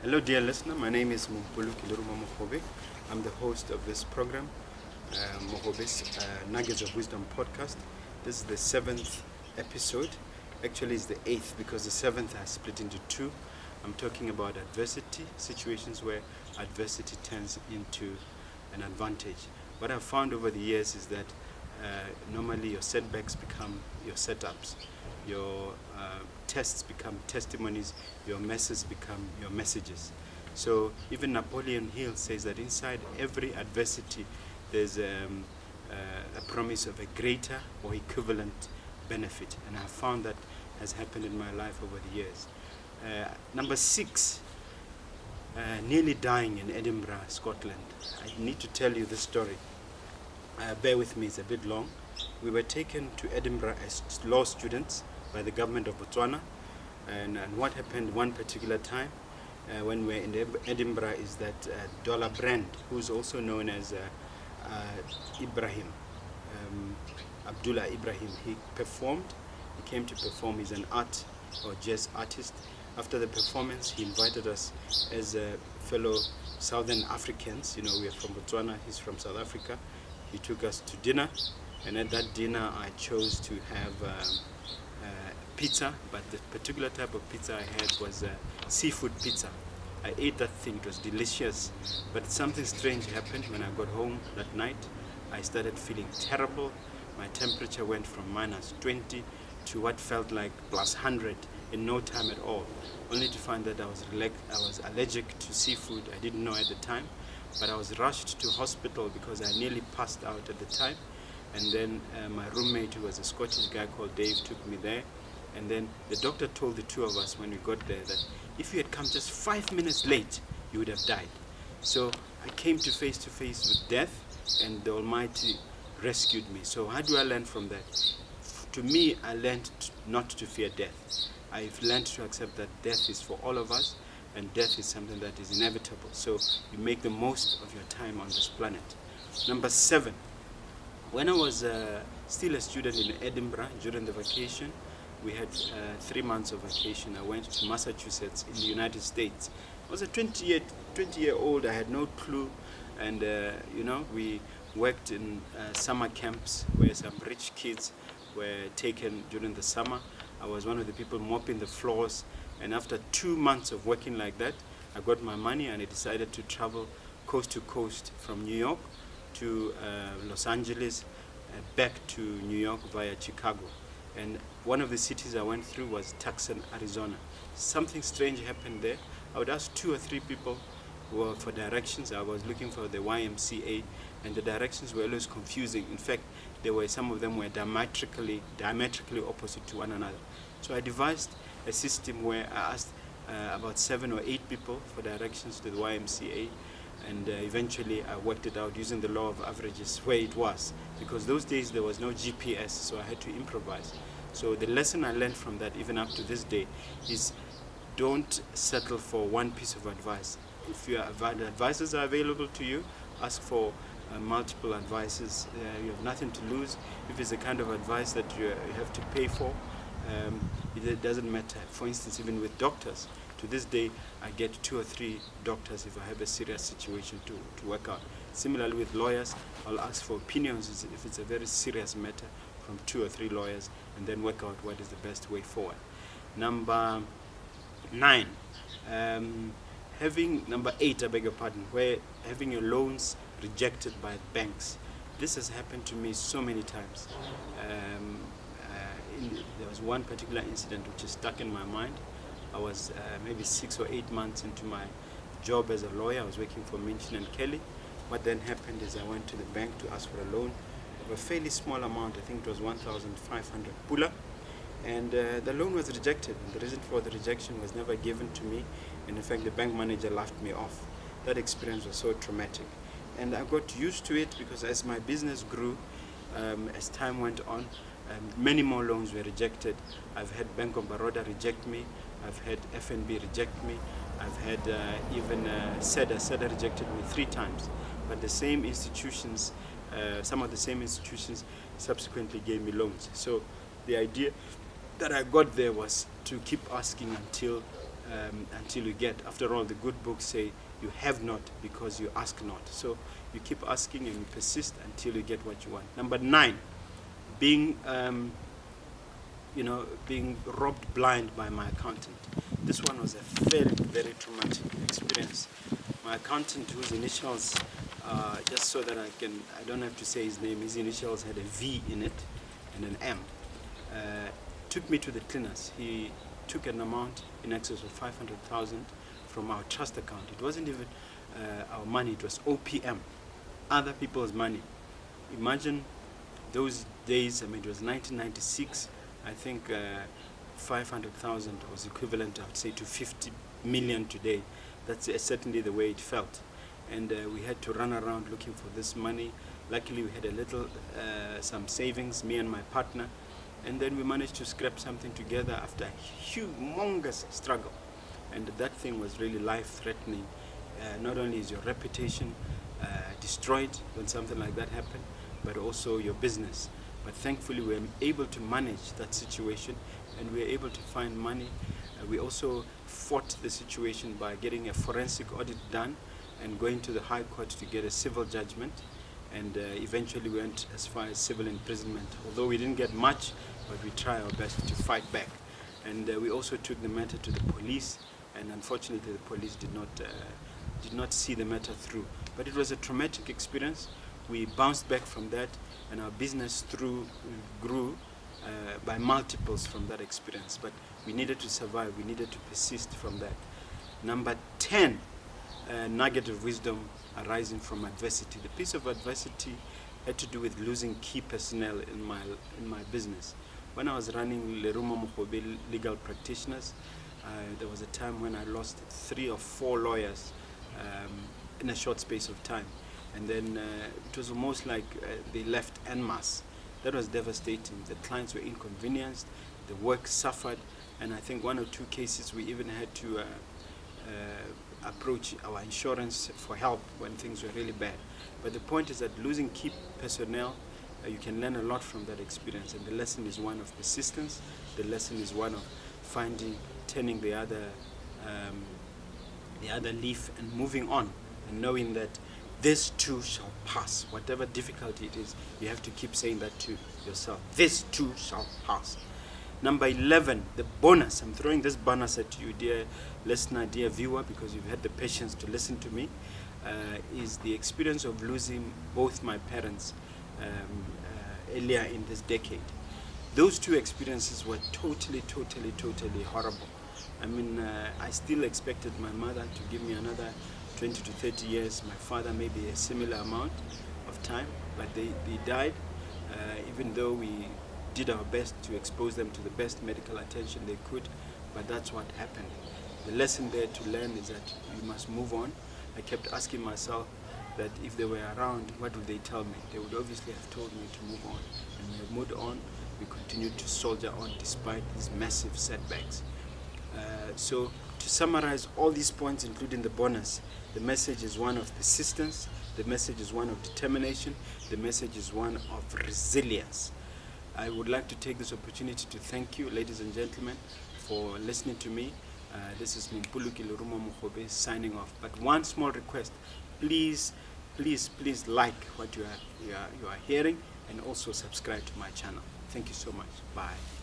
Hello, dear listener. My name is Mompoloki Lerumo. I'm the host of this program, Mogobe's Nuggets of Wisdom podcast. This is the 7th episode. Actually, it's the 8th because the 7th has split into two. I'm talking about adversity, situations where adversity turns into an advantage. What I've found over the years is that normally your setbacks become your setups, your tests become testimonies, your messes become your messages. So even Napoleon Hill says that inside every adversity there's a promise of a greater or equivalent benefit, and I have found that has happened in my life over the years. Number 6, nearly dying in Edinburgh, Scotland. I need to tell you this story. Bear with me, it's a bit long. We were taken to Edinburgh as law students by the government of Botswana, and what happened one particular time when we were in Edinburgh is that Dollar Brand, who's also known as Ibrahim, Abdullah Ibrahim, he came to perform. He's an art or jazz artist. After the performance, he invited us as fellow Southern Africans. You know, we are from Botswana, he's from South Africa. He took us to dinner, and at that dinner I chose to have pizza, but the particular type of pizza I had was seafood pizza. I ate that thing, it was delicious, but something strange happened when I got home that night. I started feeling terrible. My temperature went from minus 20 to what felt like plus 100 in no time at all, only to find that I was allergic to seafood. I didn't know at the time, but I was rushed to hospital because I nearly passed out at the time. And then my roommate, who was a Scottish guy called Dave, took me there. And then the doctor told the two of us when we got there that if you had come just 5 minutes late, you would have died. So I came to face with death, and the Almighty rescued me. So how do I learn from that? To me, I learned not to fear death. I've learned to accept that death is for all of us, and death is something that is inevitable. So you make the most of your time on this planet. Number 7, when I was still a student in Edinburgh during the vacation, we had 3 months of vacation. I went to Massachusetts in the United States. I was a 20-year-old. I had no clue, and we worked in summer camps where some rich kids were taken during the summer. I was one of the people mopping the floors, and after 2 months of working like that, I got my money and I decided to travel coast to coast from New York to Los Angeles, back to New York via Chicago. And one of the cities I went through was Tucson, Arizona. Something strange happened there. I would ask 2 or 3 people for directions. I was looking for the YMCA, and the directions were always confusing. In fact, some of them were diametrically opposite to one another. So I devised a system where I asked about 7 or 8 people for directions to the YMCA, and eventually I worked it out using the law of averages where it was, because those days there was no GPS, so I had to improvise. So the lesson I learned from that, even up to this day, is don't settle for one piece of advice. If your advices are available to you, ask for multiple advices. You have nothing to lose. If it's the kind of advice that you have to pay for, it doesn't matter. For instance, even with doctors, to this day, I get 2 or 3 doctors if I have a serious situation to work out. Similarly with lawyers, I'll ask for opinions if it's a very serious matter from 2 or 3 lawyers, and then work out what is the best way forward. Number 9, number 8, I beg your pardon, where having your loans rejected by banks. This has happened to me so many times. There was one particular incident which is stuck in my mind. I was maybe 6 or 8 months into my job as a lawyer. I was working for Minchin & Kelly. What then happened is I went to the bank to ask for a loan of a fairly small amount. I think it was 1,500 pula, and the loan was rejected. And the reason for the rejection was never given to me, and in fact the bank manager laughed me off. That experience was so traumatic, and I got used to it because as my business grew, as time went on, many more loans were rejected. I've had Bank of Baroda reject me. I've had FNB reject me. I've had even SEDA rejected me 3 times. But the same institutions, some of the same institutions subsequently gave me loans. So the idea that I got there was to keep asking until until you get. After all, the good books say you have not because you ask not. So you keep asking and you persist until you get what you want. Number 9, being being robbed blind by my accountant. This one was a very, very traumatic experience. My accountant, whose initials, just so that I don't have to say his name, his initials had a V in it and an M, took me to the cleaners. He took an amount in excess of 500,000 from our trust account. It wasn't even our money, it was OPM, other people's money. Imagine those days. I mean, it was 1996. I think 500,000 was equivalent, I would say, to 50 million today. That's certainly the way it felt. And we had to run around looking for this money. Luckily, we had a little, some savings, me and my partner. And then we managed to scrap something together after a humongous struggle. And that thing was really life-threatening. Not only is your reputation destroyed when something like that happened, but also your business. But thankfully, we were able to manage that situation, and we were able to find money. We also fought the situation by getting a forensic audit done and going to the High Court to get a civil judgment. And eventually we went as far as civil imprisonment. Although we didn't get much, but we tried our best to fight back. And we also took the matter to the police, and unfortunately the police did not see the matter through. But it was a traumatic experience. We bounced back from that, and our business grew by multiples from that experience. But we needed to survive. We needed to persist from that. Number 10, nugget of wisdom arising from adversity. The piece of adversity had to do with losing key personnel in my business. When I was running Lerumo Mogobe legal practitioners, there was a time when I lost 3 or 4 lawyers in a short space of time. And then it was almost like they left en masse. That was devastating. The clients were inconvenienced, the work suffered, and I think 1 or 2 cases we even had to approach our insurance for help when things were really bad. But the point is that losing key personnel, you can learn a lot from that experience, and the lesson is one of persistence. The lesson is one of turning the other leaf and moving on, and knowing that this too shall pass. Whatever difficulty it is, you have to keep saying that to yourself. This too shall pass. Number 11, the bonus. I'm throwing this bonus at you, dear listener, dear viewer, because you've had the patience to listen to me, is the experience of losing both my parents earlier in this decade. Those 2 experiences were totally horrible. I mean, I still expected my mother to give me another 20 to 30 years, my father maybe a similar amount of time, but they died, even though we did our best to expose them to the best medical attention they could, but that's what happened. The lesson there to learn is that you must move on. I kept asking myself that if they were around, what would they tell me? They would obviously have told me to move on, and we have moved on. We continued to soldier on despite these massive setbacks. So to summarize all these points, including the bonus, the message is one of persistence, the message is one of determination, the message is one of resilience. I would like to take this opportunity to thank you, ladies and gentlemen, for listening to me. This is Mompoloki Lerumo Mogobe signing off. But one small request, please like what you are hearing, and also subscribe to my channel. Thank you so much. Bye.